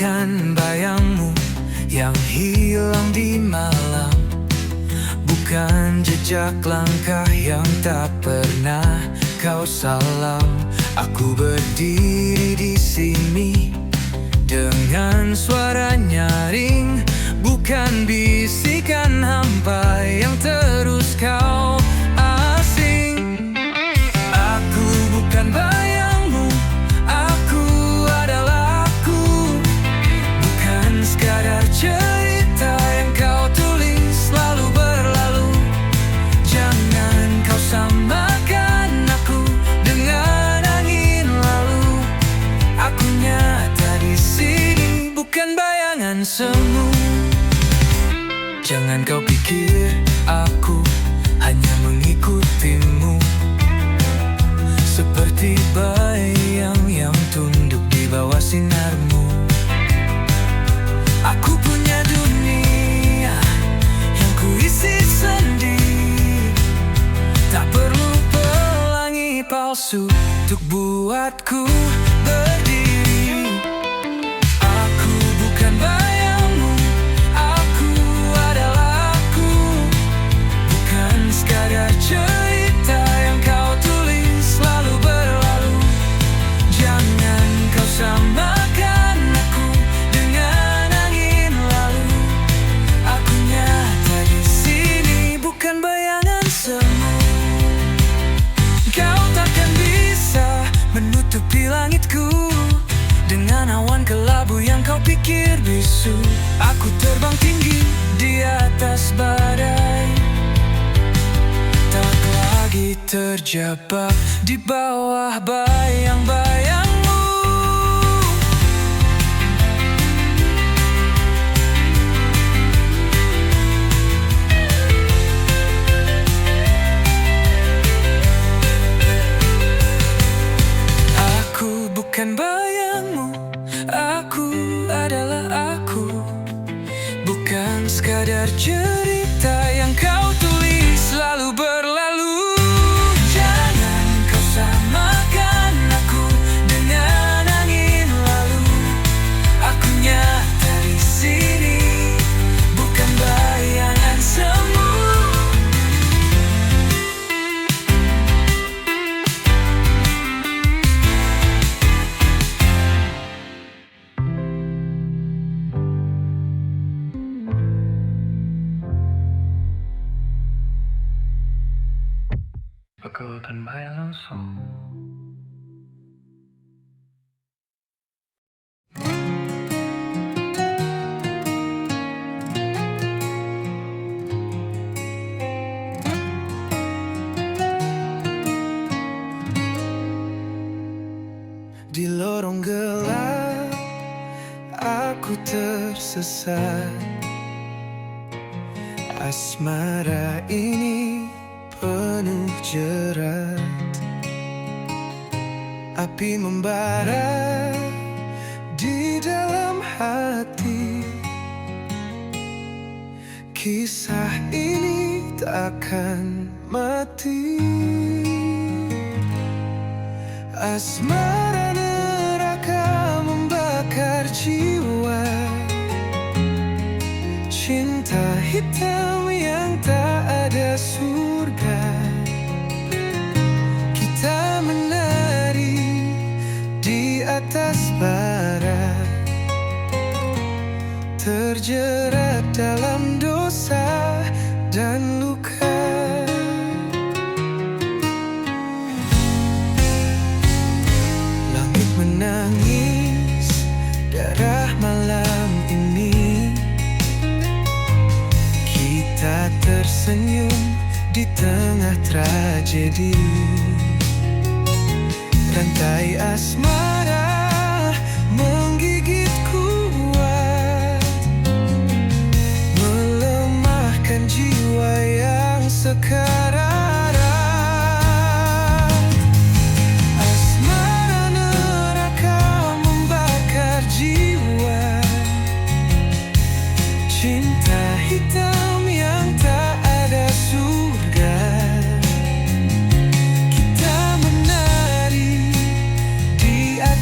dengan bayangmu yang hilang di malam. Bukan jejak langkah yang tak pernah kau salam. Aku berdiri di sini dengan suara nyaring, bukan bisikan hampa yang terus kau asing. Aku bukan bayangmu, aku adalah aku. Bukan sekadar cerita yang kau tulis lalu berlalu. Jangan kau samakan aku dengan angin lalu. Aku nyata di sini, bukan bayangan semu. Jangan kau pikir aku hanya mengikutimu, seperti bayang yang tunduk di bawah sinarmu. Aku punya dunia yang kuisi sendiri. Tak perlu pelangi palsu untuk buatku berdiri. Aku bukan bayangmu, aku adalah aku. Bukan sekadar cerita yang kau tulis lalu berlalu. Jangan kau samakan aku dengan angin lalu. Aku nyata di sini, bukan bayangan semu. Kau takkan bisa menutupi langitku dengan awan kelabu yang kau pikir bisu. Aku terbang tinggi di atas badai, tak lagi terjebak di bawah bayang-bayangmu. Aku bukan bayangmu, aku adalah aku. Bukan sekadar cerita yang kau tulis lalu berlalu. Jangan kau samakan aku dengan angin lalu. Aku nyata di sini, bukan bayangan semu. Aku akan bayang langsung. Di lorong gelap aku tersesat. Asmara ini penuh jerat. Api membara di dalam hati. Kisah ini takkan mati. Asmara neraka membakar jiwa. Cinta hitam yang tak ada surga. Kita menari di atas bara, terjerat dalam dosa dan luka. Langit menangis darah malam ini. Kita tersenyum di tengah tragedi. Rantai asmara menggigit kuat, melemahkan jiwa yang sekarat. Asmara neraka membakar jiwa. Cinta hitam yang tak ada surga. Kita menari di atas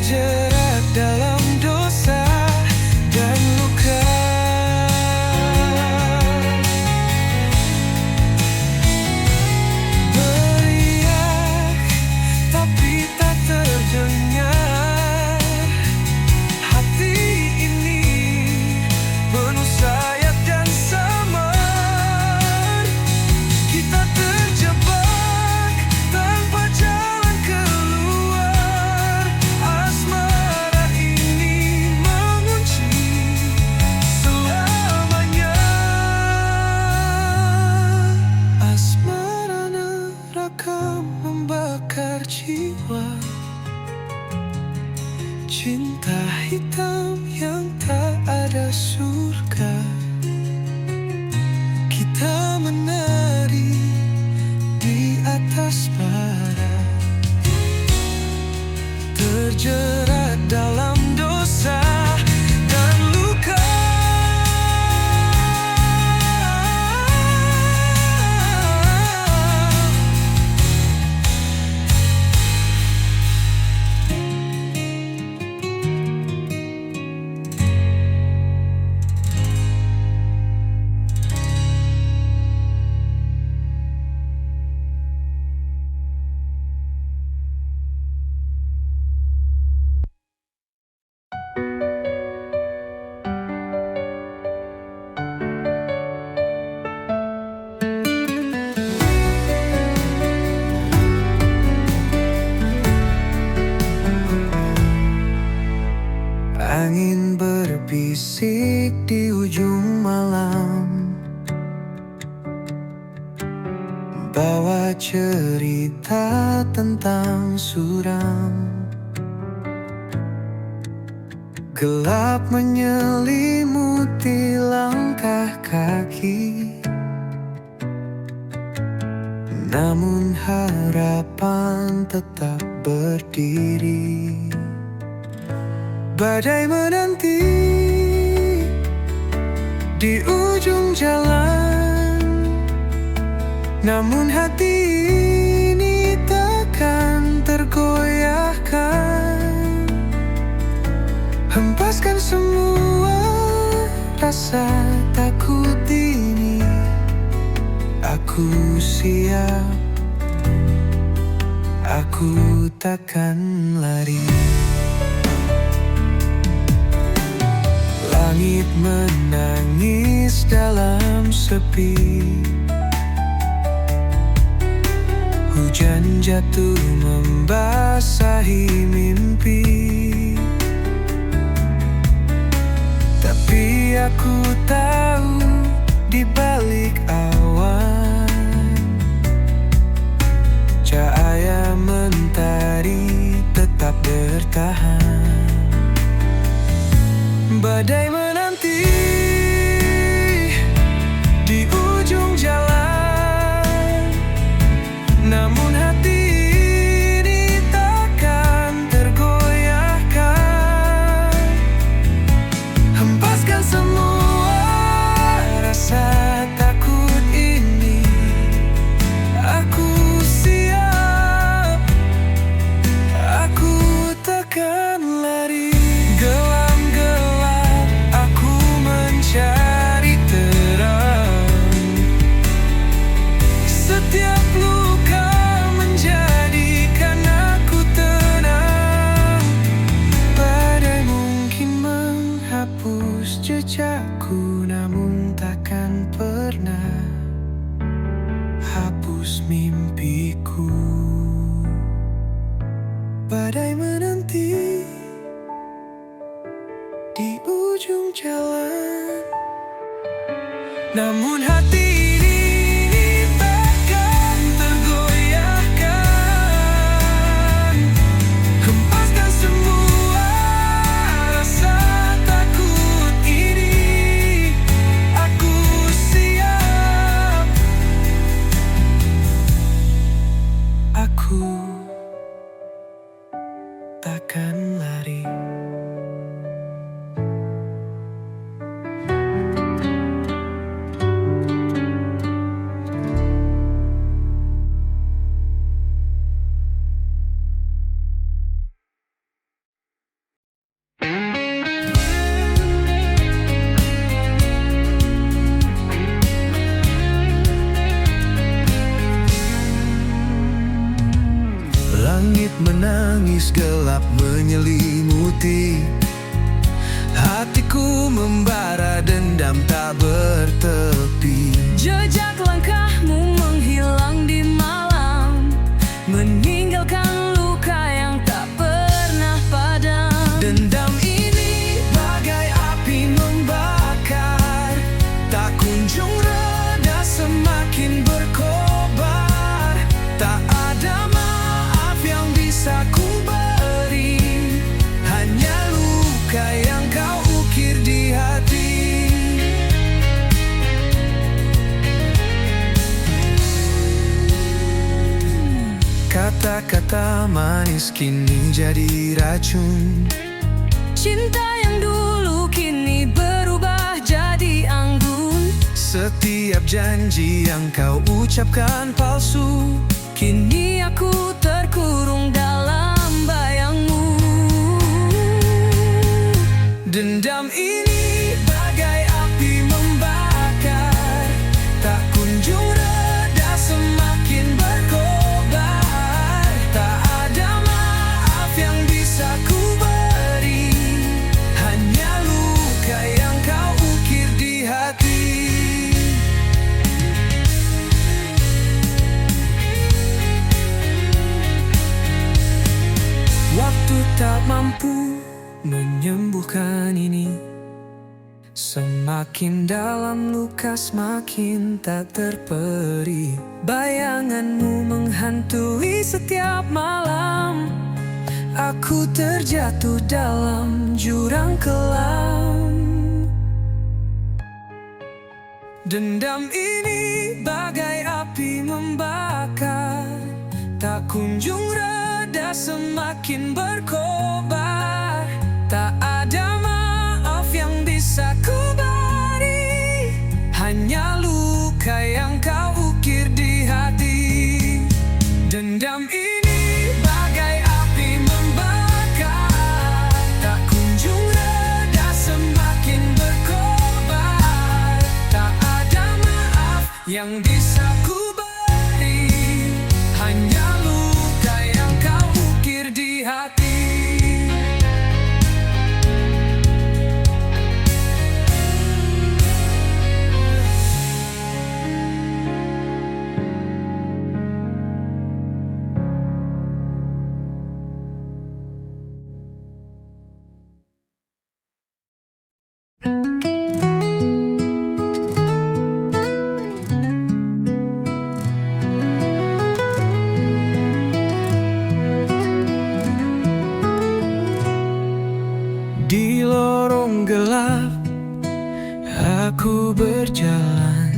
terjerat dalam dosa dan luka. Beriak tapi tak terdengar. Hati ini penuh sayap dan samar. Kita terjebak tanpa jalan keluar. Asmara ini mengunci selamanya. Asmara neraka membakar jiwa. Cinta hitam yang tak ada surga. Kita menari di atas bara, terjerat dalam dosa dan luka. Angin berbisik di ujung malam, bawa cerita tentang suram. Gelap menyelimuti langkah kaki, namun harapan tetap berdiri. Badai menanti di ujung jalan, namun hati ini takkan tergoyahkan. Hempaskan semua rasa takut ini. Aku siap, aku takkan lari. Langit menangis dalam sepi, hujan jatuh membasahi mimpi. Tapi aku tahu di balik awan, cahaya mentari tetap bertahan. Badai menanti di ujung jalan, namun hati ini takkan tergoyahkan. Hempaskan semua rasa takut ini. Aku siap, aku takkan lari. Cari terang, setiap luka menjadikan aku tenang. Badai mungkin menghapus jejakku, namun takkan pernah hapus mimpiku. Badai menanti di ujung jalan, namun hati ini takkan tergoyahkan. Hempaskan semua rasa takut ini. Aku siap, aku takkan lari. manis gelap menyelimuti hatiku, membara dendam tak bertepi. Jejak langkahmu menghilang di malam, meninggalkan luka yang tak pernah padam. Dendam ini bagai api membakar, tak kunjung reda, semakin berkobar. Tak ada maaf yang bisa ku beri, hanya luka yang kau ukir di hati. Kata-kata manis kini jadi racun. Cinta yang dulu kini berubah jadi anggun. Setiap janji yang kau ucapkan palsu, Kini aku terkurung dalam bayangmu. dendam ini bagai api membakar, tak kunjung reda, semakin berkobar. Tak ada maaf yang bisa ku beri, hanya luka yang kau ukir di hati. Waktu tak mampu menyembuhkan ini. Semakin dalam luka, semakin tak terperi. Bayanganmu menghantui setiap malam. Aku terjatuh dalam jurang kelam. Dendam ini bagai api membakar, tak kunjung reda, semakin berkobar. Tak ada maaf yang bisa ku beri, hanya luka yang kau ukir di hati. Dendam ini bagai api membakar, tak kunjung reda, semakin berkobar. Tak ada maaf yang bisa ku beri, hanya luka yang kau ukir di hati. Di lorong gelap aku berjalan,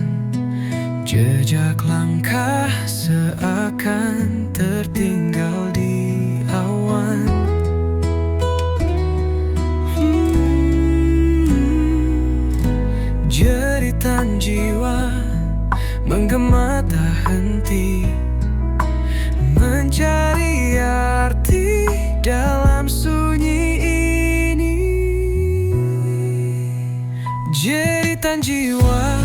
jejak langkah seakan tertinggal di awan. Jeritan jiwa menggema tak henti, mencari arti dalam sunyi ini. Jeritan jiwa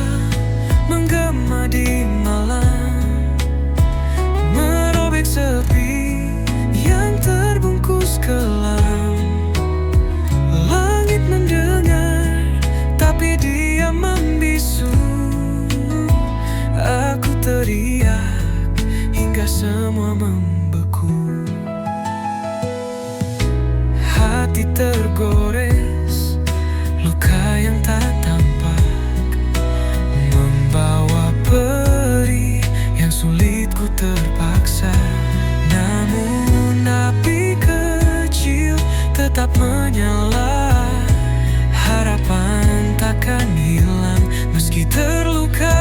menggema di malam, merobek sepi yang terbungkus kelam. Langit mendengar, tapi dia membisu. Aku teriak hingga semua membeku. Hati tergores, luka yang tak tampak, membawa perih yang sulit ku terpaksa. Namun api kecil tetap menyala, harapan takkan hilang meski terluka.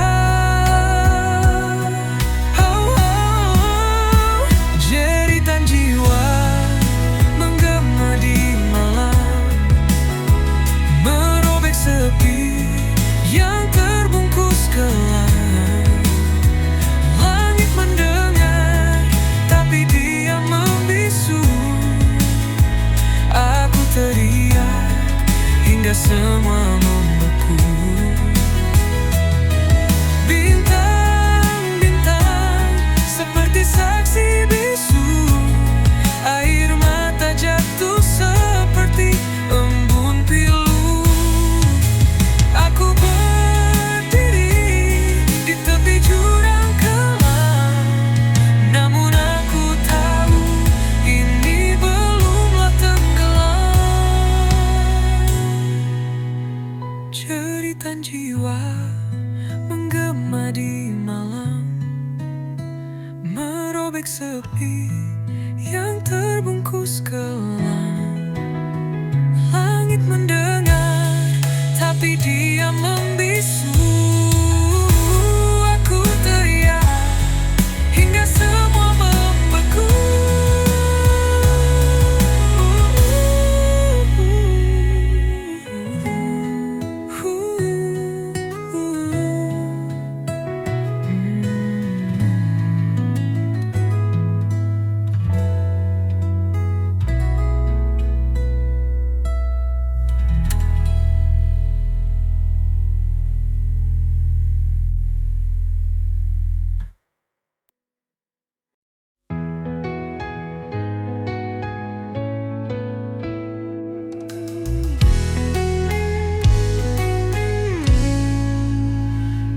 Jeritan jiwa menggema di malam, merobek sepi yang terbungkus kelam. Langit mendengar, tapi dia membisu. Aku teriak hingga semua membeku. Bintang-bintang seperti saksi bisu, air mata mendengar, tapi dia membisu. Aku teriak hingga semua membeku.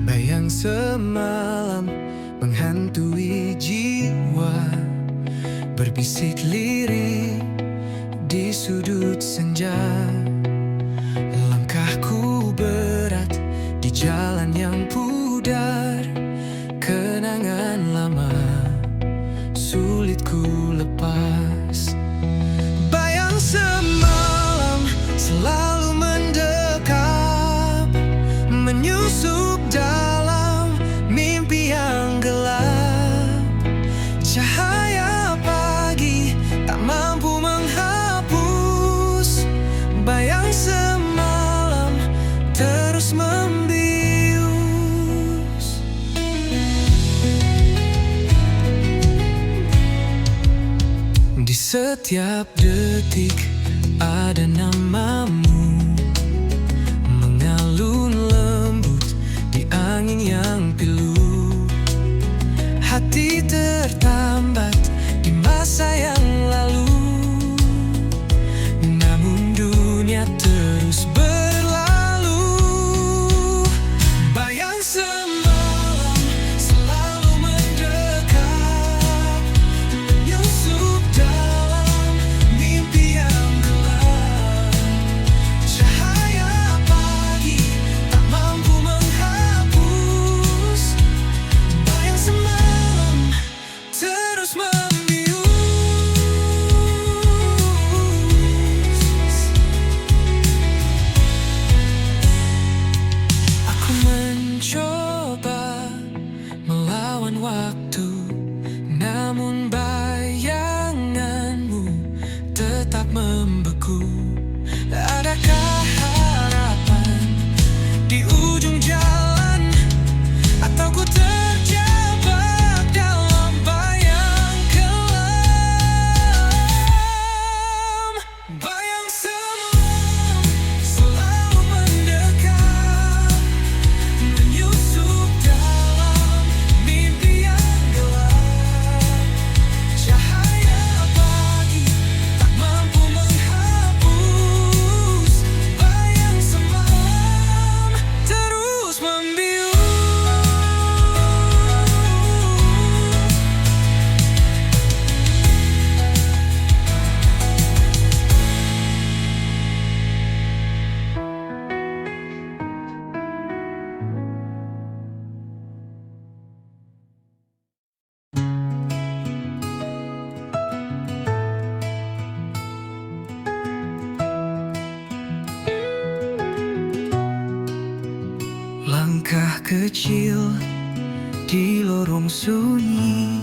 Bayang semalam menghantui jiwa, berbisik lirik di sudut senja. Langkahku berat di jalan yang pudar, kenangan lama sulit ku lepas. Bayang semalam selalu mendekap, menyusup dalam mimpi yang gelap. Cahaya pagi tak mampu menghapus bayang semalam terus membius. Di setiap detik ada namamu mengalun lembut di angin yang pilu. Hati tertambat di masa yang lalu, namun dunia terus berlalu. Bayang semalam selalu mendekat, menyusup dalam mimpi yang gelap. Cahaya pagi tak mampu menghapus bayang semalam terus membius. Aku mencoba melawan waktu, namun bayanganmu tetap membeku. Adakah harapan di ujung jalan, atau ku terjebak dalam bayang kelam? Bayang semalam selalu mendekat, menyusup dalam mimpi yang gelap. Cahaya pagi tak mampu menghapus bayang semalam terus membius. Langkah kecil di lorong sunyi,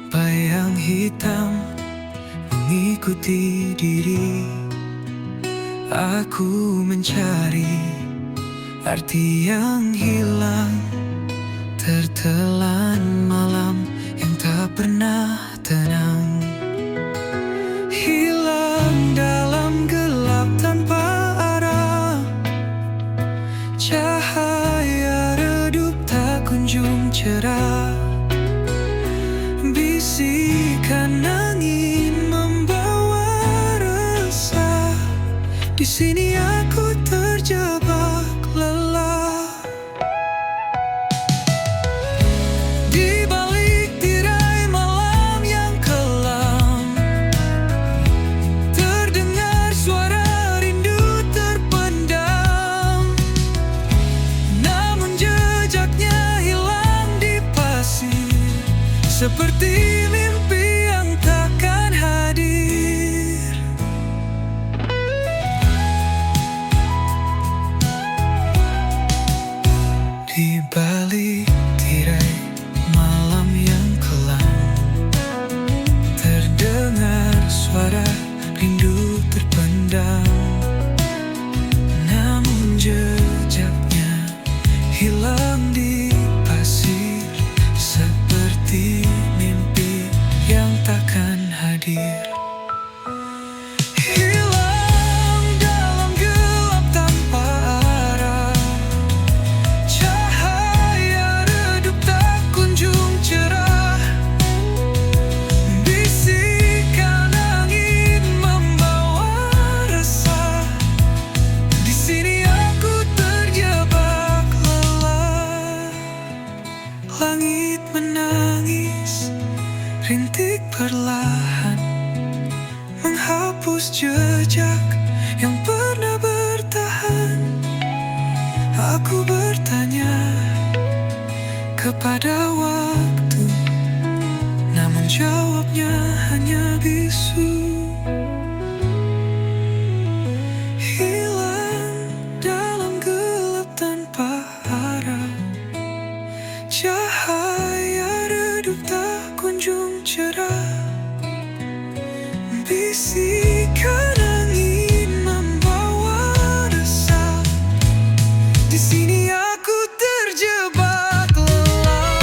bayang hitam mengikuti diri. Aku mencari arti yang hilang, tertelan malam yang tak pernah tenang. Hilang dalam gelap tanpa arah, cahaya redup tak kunjung cerah. Bisikan angin membawa resah, di sini aku terjebak lelah. Di balik tirai malam yang kelam, terdengar suara rindu terpendam, namun jejaknya hilang di pasir, seperti mimpi yang takkan hadir. menghapus jejak yang pernah bertahan. Aku bertanya kepada waktu, namun jawabnya hanya bisu. Hilang dalam gelap tanpa harap, cahaya redup tak kunjung cerah. Bisikan angin membawa resah, di sini aku terjebak lelah.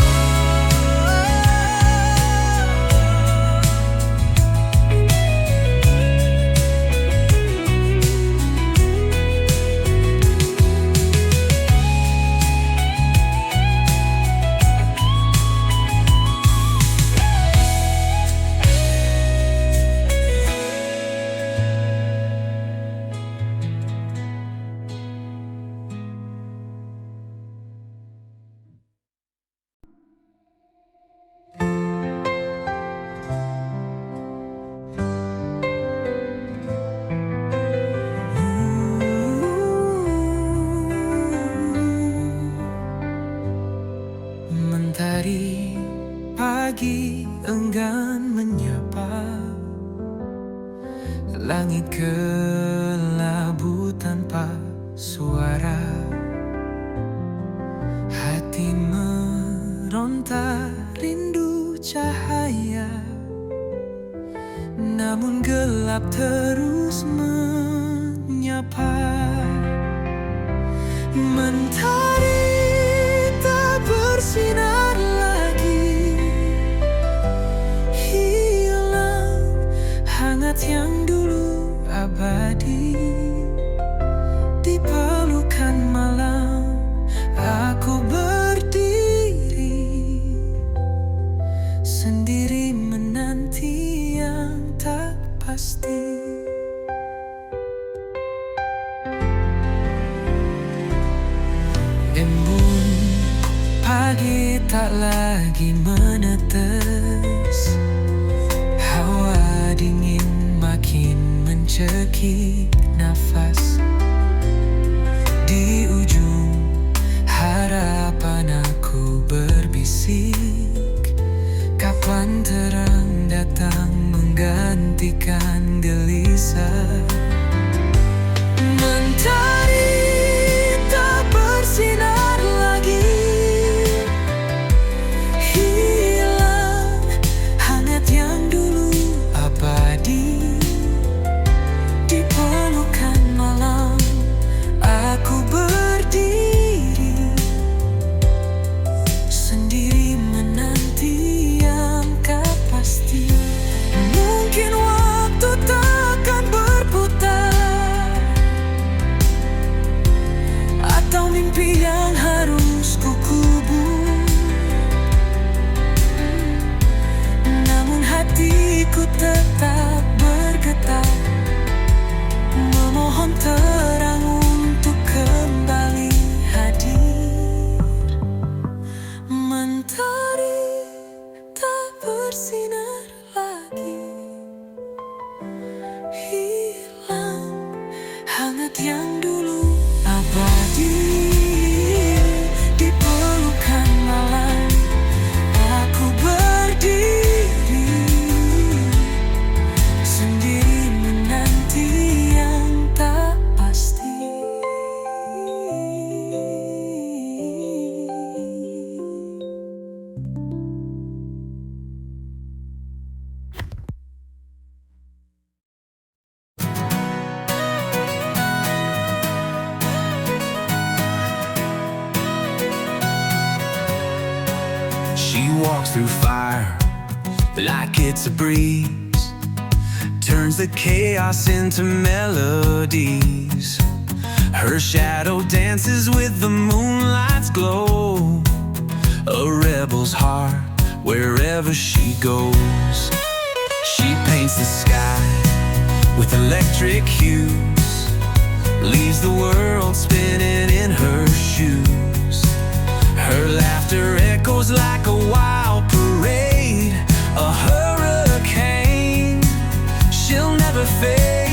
Mentari pagi enggan menyapa, langit kelabu tanpa suara. Hati meronta rindu cahaya, namun gelap terus menyapa. Mentari tak bersinar lagi, hilang hangat yang dulu abadi. Di pelukan malam aku berdiri, sendiri menanti yang tak pasti. Embun pagi tak lagi menetes, hawa dingin makin mencekik nafas. Di ujung harapan aku berbisik, kapan terang datang menggantikan gelisah. Mentari tak bersinar lagi, hilang hangat yang dulu abadi. Di pelukan malam aku berdiri, sendiri menanti yang tak pasti. Mungkin waktu takkan berputar, atau mimpi yang harus kukubur. Namun hatiku tetap bergetar, memohon terang untuk kembali hadir. Mentari tak bersinar lagi, hilang hangat yang dulu abadi. Di pelukan malam aku berdiri, sendiri menanti yang tak pasti. She walks through fire like it's a breeze, turns the chaos into melodies. Her shadow dances with the moonlight's glow, a rebel's heart wherever she goes. She paints the sky with electric hues, leaves the world spinning in her shoes. Her laughter echoes like a wild parade, a hurricane. She'll never fade.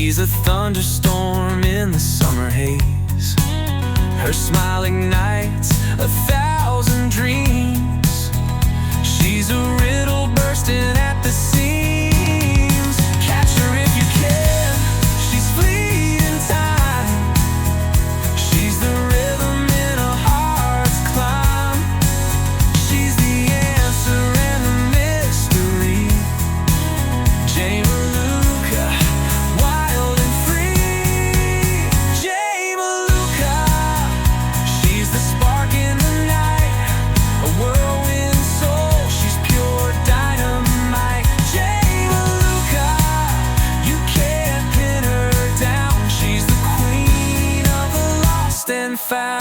She's a thunderstorm in the summer haze. Her smile ignites 1,000 dreams. She's a riddle bursting at the seams. Catch her if you can, she's fleeting time. She's the rhythm in a heart's climb. She's the answer and the mystery. Jane Maluka, wild and free. Jane Maluka, she's the spark in the night, a whirlwind soul, she's pure dynamite. Jane Maluka, you can't pin her down. She's the queen of the lost and found.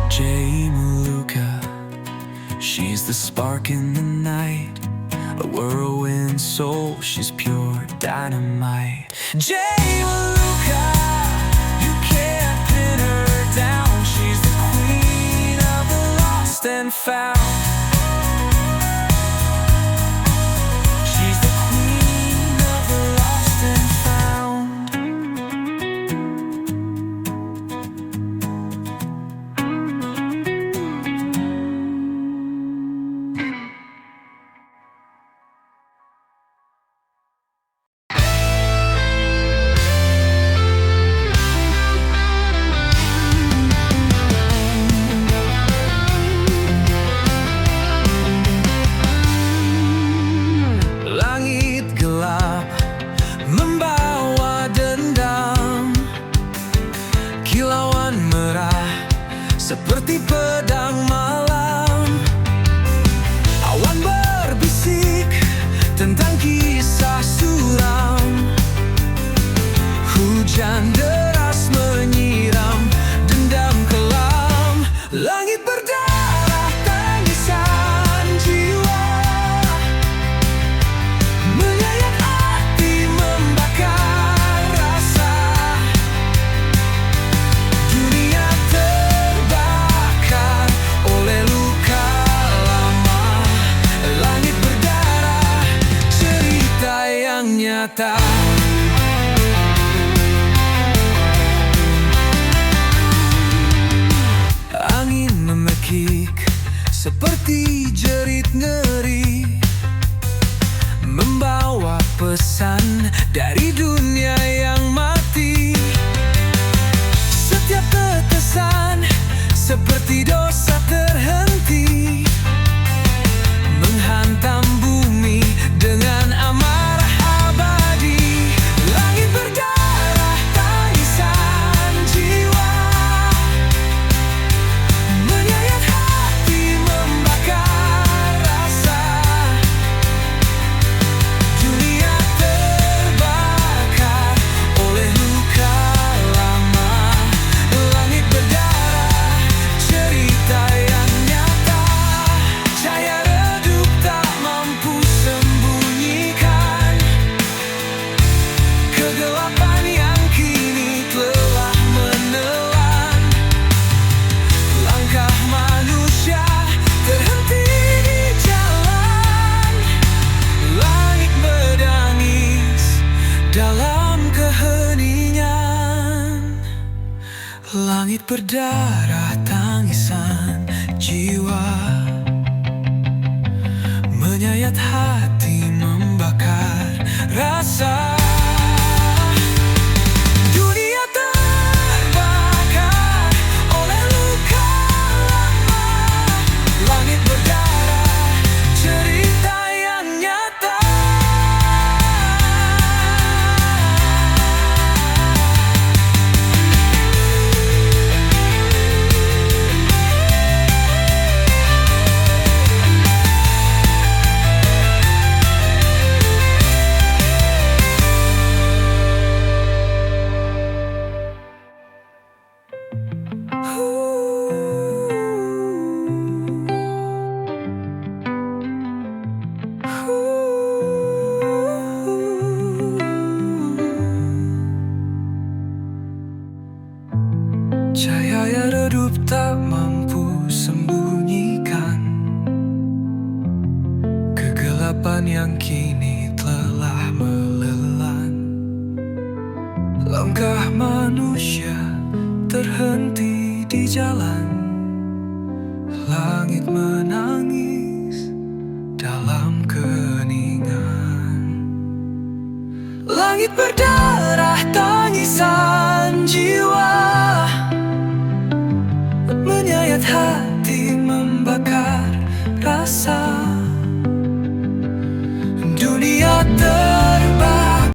Jane Maluka, she's the spark in the night, a whirlwind soul, she's pure dynamite. Jane Maluka, you can't pin her down. She's the queen of the lost and found. She's the queen of the lost and found. Langit gelap membawa dendam, kilauan merah seperti pedang malam. Awan berbisik tentang kisah suram, hujan deras menyiram dendam kelam. Langit berdarah tangisan jiwa, menyayat hati membakar rasa. Dunia terbakar oleh luka lama. Langit berdarah, cerita yang nyata. Angin memekik seperti jerit ngeri, membawa pesan dari dunia yang mati. Setiap tetesan seperti dosa terhenti, menghantam bumi dengan amarah abadi. Langit berdarah tangisan jiwa, menyayat hati membakar rasa. Dunia terbakar oleh luka lama. Langit berdarah, cerita yang nyata. Cahaya redup tak mampu sembunyikan kegelapan yang kini telah menelan. Langkah manusia terhenti di jalan. Langit berdangis dalam keheningan. Langit berdarah tangisan jiwa, menyayat hati membakar rasa. Dunia terbakar oleh luka lama. Langit berdarah, cerita yang nyata. kini telah melelan. Langkah manusia terhenti di jalan. Langit menangis dalam keningan. Langit berdarah tangisan jiwa, menyayat hati, membakar rasa. Dunia